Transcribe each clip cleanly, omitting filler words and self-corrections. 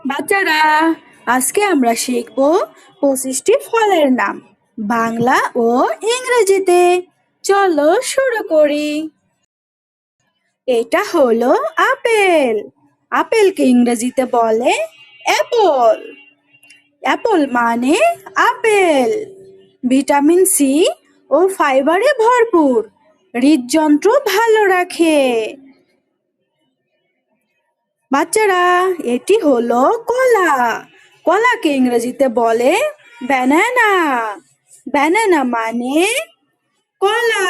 বাচ্চারা, আজকে আমরা শিখব 25টি ফলের নাম বাংলা ও ইংরেজিতে। চলো শুরু করি। এটা হলো আপেল। আপেলকে ইংরেজিতে বলে অ্যাপল। অ্যাপল মানে আপেল। ভিটামিন সি ও ফাইবারে ভরপুর, হৃদযন্ত্র ভালো রাখে। বাচ্চারা, এটি হলো কলা। কলাকে ইংরেজিতে বলে ব্যানানা। ব্যানানা মানে কলা।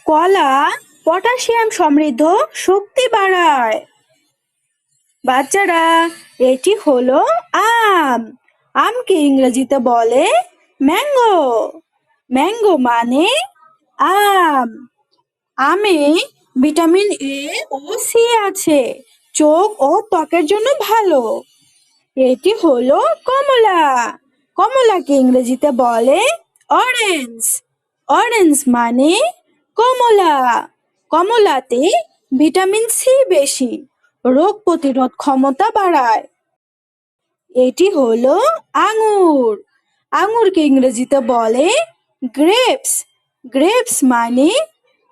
কলা পটাশিয়াম সমৃদ্ধ, শক্তি বাড়ায়। বাচ্চারা, এটি হলো আম। আমকে ইংরেজিতে বলে ম্যাঙ্গো। ম্যাঙ্গো মানে আম। আমে ভিটামিন এ ও সি আছে, চোখ ও ত্বকের জন্য ভালো। এটি হলো কমলা। কমলাকে ইংরেজিতে বলে অরেঞ্জ। অরেঞ্জ মানে কমলা। কমলাতে ভিটামিন সি বেশি, রোগ প্রতিরোধ ক্ষমতা বাড়ায়। এটি হলো আঙুর। আঙুরকে ইংরেজিতে বলে গ্রেপস। গ্রেপস মানে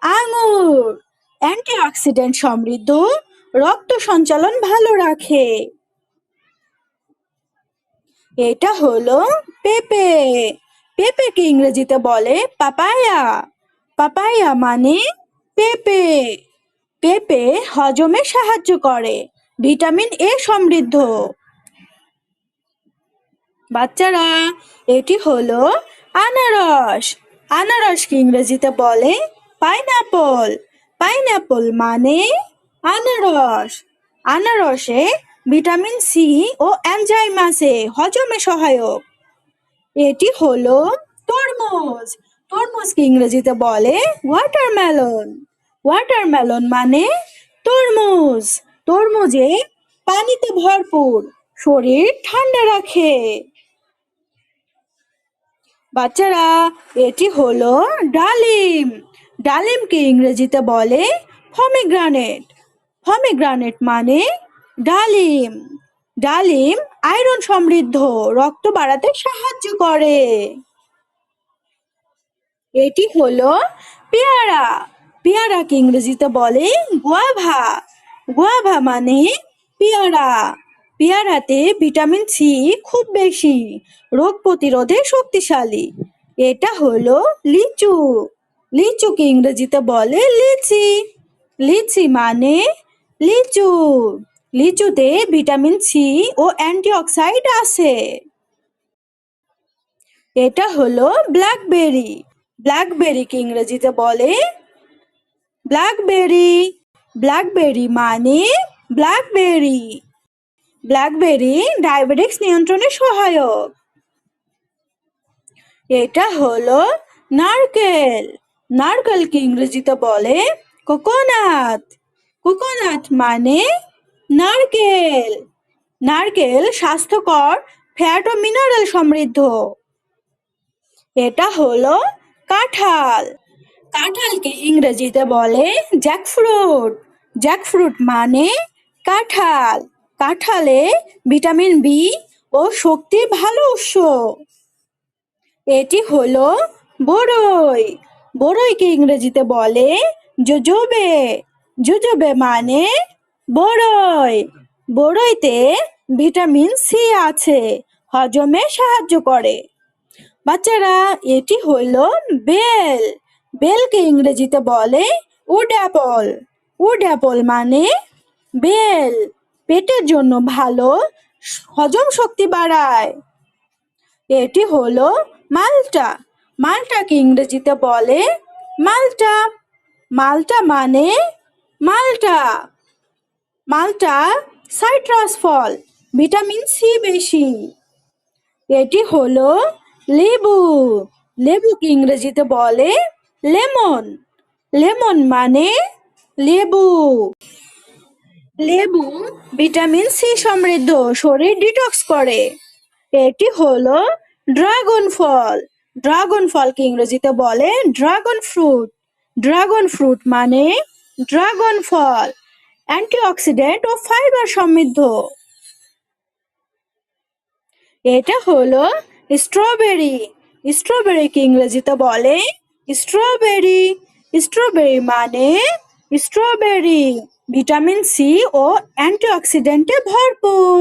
আঙুর। অ্যান্টিঅক্সিডেন্ট সমৃদ্ধ, রক্ত সঞ্চালন ভালো রাখে। এটা হলো পেঁপে। পেঁপেকে ইংরেজিতে বলে পাপায়া। পাপায়া মানে পেঁপে। পেঁপে হজমে সাহায্য করে, ভিটামিন এ সমৃদ্ধ। বাচ্চারা, এটি হলো আনারস। আনারসকে ইংরেজিতে বলে পাইনঅ্যাপল। পাইনঅ্যাপল মানে আনারস। আনারসে ভিটামিন সি ও এনজাইম আছে, হজমে সহায়ক। এটি হলো তরমুজ। তরমুজকে ইংরেজিতে বলে ওয়াটারমেলন। ওয়াটারমেলন মানে তরমুজ। তরমুজে পানিতে ভরপুর, শরীর ঠান্ডা রাখে। বাচ্চারা, এটি হলো ডালিম। ডালিমকে ইংরেজিতে বলে পমিগ্রানেট। পমিগ্রানেট মানে ডালিম। ডালিম আয়রন সমৃদ্ধ, রক্ত বাড়াতে সাহায্য করে। এটি হলো পেয়ারা। পেয়ারাকে ইংরেজিতে বলে গুয়াভা। গুয়াভা মানে পেয়ারা। পেয়ারাতে ভিটামিন সি খুব বেশি, রোগ প্রতিরোধে শক্তিশালী। এটা হলো লিচু। লিচুকে ইংরেজিতে বলে লিচি। লিচি মানে লিচু। লিচুতে ভিটামিন সি ও অ্যান্টিঅক্সাইড আছে। এটা হলো ব্ল্যাকবেরি। ব্ল্যাকবেরিকে ইংরেজিতে বলে ব্ল্যাকবেরি। ব্ল্যাকবেরি মানে ব্ল্যাকবেরি। ব্ল্যাকবেরি ডায়াবেটিস নিয়ন্ত্রণে সহায়ক। এটা হলো নারকেল। নারকেলকে ইংরেজিতে বলে কোকোনাট। কোকোনাট মানে নারকেল। নারকেল স্বাস্থ্যকর, ফ্যাট ও মিনারেল সমৃদ্ধ। এটা হলো কাঁঠাল। কাঁঠালকে ইংরেজিতে বলে জ্যাকফ্রুট। জ্যাকফ্রুট মানে কাঁঠাল। কাঁঠালে ভিটামিন বি ও শক্তির ভালো উৎস। এটি হলো বরই। বরইকে ইংরেজিতে বলে জোজোবে। জোজোবে মানে বরই। বরইতে ভিটামিন সি আছে, হজমে সাহায্য করে। বাচ্চারা, এটি হলো বেল। বেলকে ইংরেজিতে বলে উড অ্যাপল। উড অ্যাপল মানে বেল। পেটের জন্য ভালো, হজম শক্তি বাড়ায়। এটি হলো মাল্টা। মাল্টাকে ইংরেজিতে বলে মাল্টা। মাল্টা মানে মাল্টা। মাল্টা সাইট্রাস ফল, ভিটামিন সি বেশি। এটি হলো লেবু। লেবুকে ইংরেজিতে বলে লেমন। লেমন মানে লেবু। লেবু ভিটামিন সি সমৃদ্ধ, শরীর ডিটক্স করে। এটি হলো ড্রাগন ফল। ড্রাগন ফলকে ইংরেজিতে বলে ড্রাগন ফ্রুট। ড্রাগন ফ্রুট মানে ড্রাগন ফল। অ্যান্টিঅক্সিডেন্ট ও ফাইবার সমৃদ্ধ। এটা হলো স্ট্রবেরি। স্ট্রবেরিকে ইংরেজিতে বলে স্ট্রবেরি। স্ট্রবেরি মানে স্ট্রবেরি ভিটামিন সি ও অ্যান্টিঅক্সিডেন্টে ভরপুর।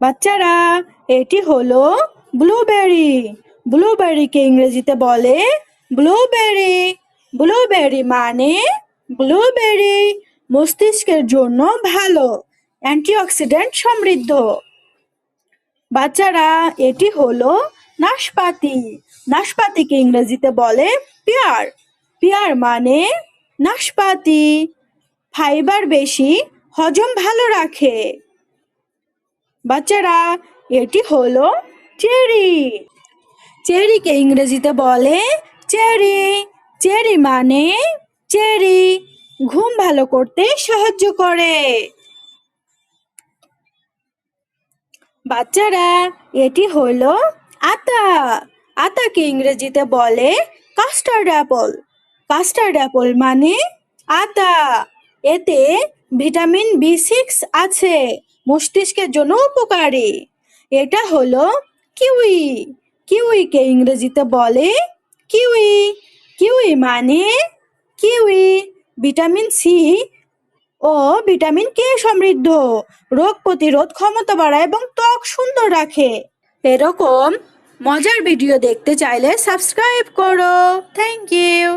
বাচ্চারা, এটি হলো ব্লুবেরি। ব্লুবেরিকে ইংরেজিতে বলে ব্লুবেরি। ব্লুবেরি মানে ব্লুবেরি মস্তিষ্কের জন্য ভালো, অ্যান্টিঅক্সিডেন্ট সমৃদ্ধ। বাচ্চারা, এটি হলো নাশপাতি। নাশপাতিকে ইংরেজিতে বলে পিয়ার। পিয়ার মানে নাশপাতি, ফাইবার বেশি, হজম ভালো রাখে। বাচ্চারা, এটি হলো চেরি। চেরিকে ইংরেজিতে বলে চেরি। চেরি মানে চেরি, ঘুম ভালো করতে সাহায্য করে। বাচ্চারা, এটি হলো আতা। আতাকে ইংরেজিতে বলে কাস্টার্ড অ্যাপল। কাস্টার্ড অ্যাপল মানে আতা, এতে ভিটামিন বি6 আছে, মস্তিষ্কের জন্য উপকারী। এটা হলো কিউই। কিউইকে ইংরেজিতে বলে কিউই। কিউই মানে কিউই ভিটামিন সি ও ভিটামিন কে সমৃদ্ধ, রোগ প্রতিরোধ ক্ষমতা বাড়ায় এবং ত্বক সুন্দর রাখে। এরকম মজার ভিডিও দেখতে চাইলে সাবস্ক্রাইব করো। Thank you.